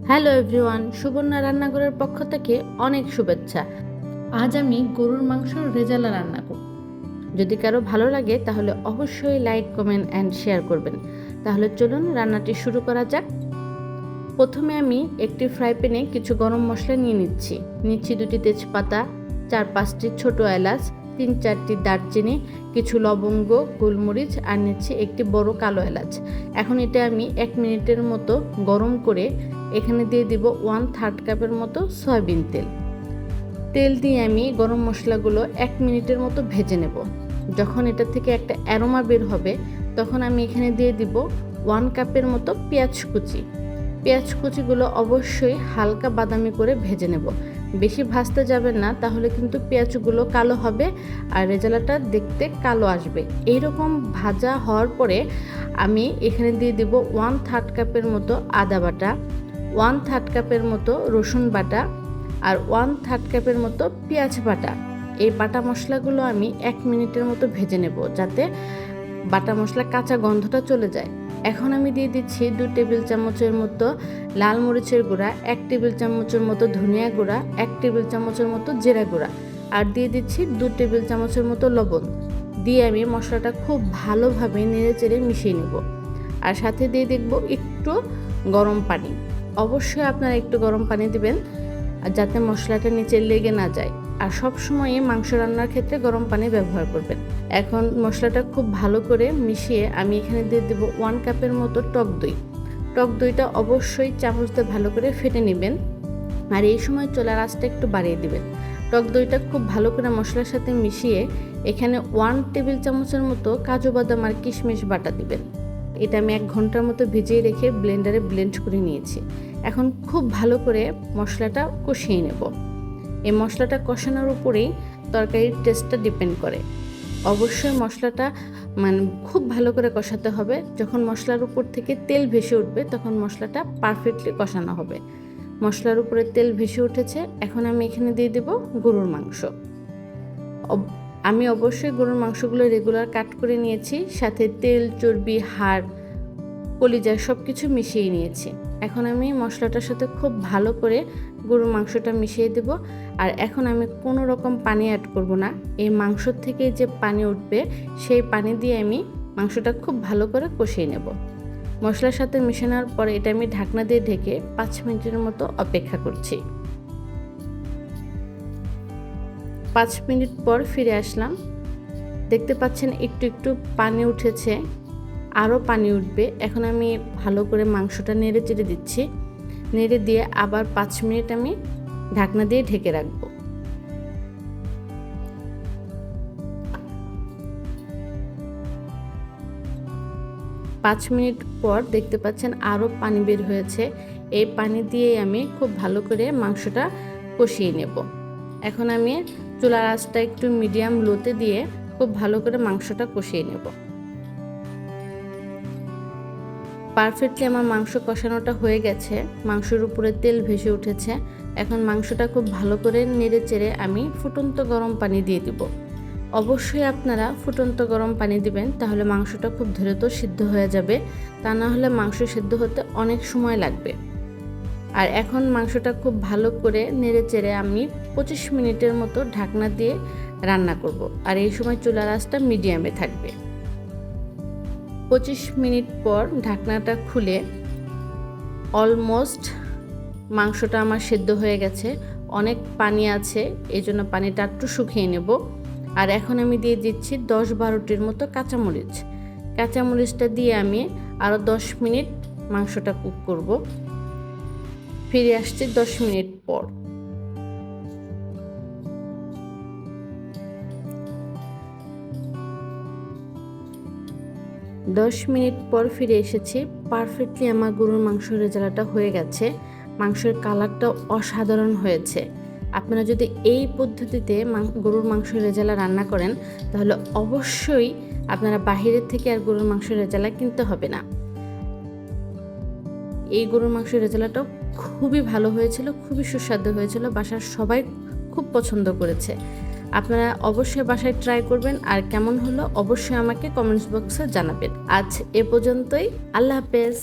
Hello everyone, Suborna রান্নাঘরের পক্ষ থেকে অনেক শুভেচ্ছা। আজ আমি গরুর মাংস রেজালা রান্না করব। যদি কারো ভালো লাগে তাহলে অবশ্যই লাইক, কমেন্ট অ্যান্ড শেয়ার করবেন। তাহলে চলুন রান্নাটি শুরু করা যাক। প্রথমে আমি একটি ফ্রাই প্যানে কিছু গরম মশলা নিচ্ছি 2টি তেজপাতা, 4-5টি ছোট এলাচ, 3-4টি দারচিনি, কিছু লবঙ্গ, গোলমরিচ আর নিচ্ছি একটি বড় কালো এলাচ। এখন এটা আমি 1 মিনিটের মতো গরম করে এখানে দিয়ে দিব 1/3 কাপের মতো সয়াবিন তেল দিয়ে আমি গরম মশলাগুলো 1 মিনিটের মতো ভেজে নেব। যখন এটা থেকে একটা অ্যারোমা বের হবে তখন আমি এখানে দিয়ে দিব 1 কাপের মতো পেঁয়াজ কুচিগুলো অবশ্যই হালকা বাদামি করে ভেজে নেব। বেশি ভাজতে যাবেন না, তাহলে কিন্তু পেঁয়াজগুলো কালো হবে আর রেজালাটা দেখতে কালো আসবে। এইরকম ভাজা হওয়ার পরে আমি এখানে দিয়ে দিব 1/3 কাপের মতো আদা বাটা, 1/3 কাপের মতো রসুন বাটা আর 1/3 কাপের মতো পেঁয়াজ বাটা। এই বাটা মশলাগুলো আমি 1 মিনিটের মতো ভেজে নেব, যাতে বাটা মশলা কাঁচা গন্ধটা চলে যায়। এখন আমি দিয়ে দিচ্ছি 2 টেবিল চামচের মতো লাল মরিচের গুঁড়া, 1 টেবিল চামচের মতো ধনিয়া গুঁড়া, 1 টেবিল চামচের মতো জিরা গুঁড়া আর দিয়ে দিচ্ছি 2 টেবিল চামচের মতো লবণ। দিয়ে আমি মশলাটা খুব ভালোভাবে নেড়েচেড়ে মিশিয়ে নেব। আর সাথে দিয়ে দেখব একটু গরম পানি। অবশ্যই আপনারা একটু গরম পানি দিবেন যাতে মশলাটা নিচে লেগে না যায়। আর সব সময় মাংস রান্নার ক্ষেত্রে গরম পানি ব্যবহার করবেন। এখন মশলাটা খুব ভালো করে মিশিয়ে আমি এখানে দিয়ে দেব 1 কাপের মতো টক দইটা অবশ্যই চামচ দিয়ে ভালো করে ফেটে নেবেন। আর এই সময় চুলার আঁচটা একটু বাড়িয়ে দিবেন। টক দইটা খুব ভালো করে মশলার সাথে মিশিয়ে এখানে 1 টেবিল চামচের মতো কাজু বাদাম আর কিশমিশ বাটা দিবেন। এটা আমি 1 ঘন্টার মতো ভিজিয়ে রেখে ব্লেন্ডারে ব্লেন্ড করে নিয়েছি। এখন খুব ভালো করে মশলাটা কষিয়ে নেব। এই মশলাটা কষানোর উপরেই তরকারির টেস্টটা ডিপেন্ড করে। অবশ্যই মশলাটা খুব ভালো করে কষাতে হবে। যখন মশলার উপর থেকে তেল ভেসে উঠবে তখন মশলাটা পারফেক্টলি কষানো হবে। মশলার উপরে তেল ভেসে উঠেছে, এখন আমি এখানে দিয়ে দেব গরুর মাংস। আমি অবশ্যই গরুর মাংসগুলো রেগুলার কাট করে নিয়েছি, সাথে তেল, চর্বি, হাড়, কলিজা সব কিছু মিশিয়ে নিয়েছি। এখন আমি মশলাটার সাথে খুব ভালো করে গরুর মাংসটা মিশিয়ে দেব। আর এখন আমি কোনো রকম পানি অ্যাড করব না। এই মাংস থেকে যে পানি উঠবে সেই পানি দিয়ে আমি মাংসটা খুব ভালো করে কষিয়ে নেব। মশলার সাথে মিশানোর পরে এটা আমি ঢাকনা দিয়ে ঢেকে 5 মিনিটের মতো অপেক্ষা করছি। 5 মিনিট পর ফিরে আসলাম। দেখতে পাচ্ছেন একটু একটু পানি উঠেছে, আরও পানি উঠবে। এখন আমি ভালো করে মাংসটা নেড়ে চেড়ে দিচ্ছি। নেড়ে দিয়ে আবার 5 মিনিট আমি ঢাকনা দিয়ে ঢেকে রাখবো। পাঁচ মিনিট পর দেখতে পাচ্ছেন আরও পানি বের হয়েছে। এই পানি দিয়ে আমি খুব ভালো করে মাংসটা কষিয়ে নেব। এখন আমি চুলার আঁচটা একটু মিডিয়াম লোতে দিয়ে খুব ভালো করে মাংসটা কষিয়ে নেব। পারফেক্টলি আমার মাংস কষানোটা হয়ে গেছে। মাংসের উপরে তেল ভেসে উঠেছে। এখন মাংসটা খুব ভালো করে নেড়ে চেড়ে আমি ফুটন্ত গরম পানি দিয়ে দিব। অবশ্যই আপনারা ফুটন্ত গরম পানি দিবেন, তাহলে মাংসটা খুব দ্রুত সিদ্ধ হয়ে যাবে। তা না হলে মাংস সিদ্ধ হতে অনেক সময় লাগবে। আর এখন মাংসটা খুব ভালো করে নেড়ে চেড়ে আমি 25 মিনিটের মতো ঢাকনা দিয়ে রান্না করব। আর এই সময় চুলার আঁচটা মিডিয়ামে থাকবে। 25 মিনিট পর ঢাকনাটা খুলে অলমোস্ট মাংসটা আমার সিদ্ধ হয়ে গেছে। অনেক পানি আছে, এই জন্য পানিটা একটু শুকিয়ে নেব। আর এখন আমি দিয়ে দিচ্ছি 10-12টির মতো কাঁচামরিচটা দিয়ে আমি আরও 10 মিনিট মাংসটা কুক করব। ফিরে আসছি 10 মিনিট পর। দশ মিনিট পর ফিরে এসেছি। পারফেক্টলি আমার গরুর মাংস রেজালাটা হয়ে গেছে। মাংসের কালারটা অসাধারণ হয়েছে। আপনারা যদি এই পদ্ধতিতে গরুর মাংস রেজালা রান্না করেন তাহলে অবশ্যই আপনারা বাহিরের থেকে আর গরুর মাংস রেজালা কিনতে হবে না। এই গরুর মাংস রেজালাটাও খুবই ভালো হয়েছিল, খুবই সুস্বাদু হয়েছিল। বাসার সবাই খুব পছন্দ করেছে। আপনারা অবশ্যই বাসায় ট্রাই করবেন, আর কেমন হলো অবশ্যই আমাকে কমেন্টস বক্সে জানাবেন। আজ এ পর্যন্তই। আল্লাহ হাফেজ।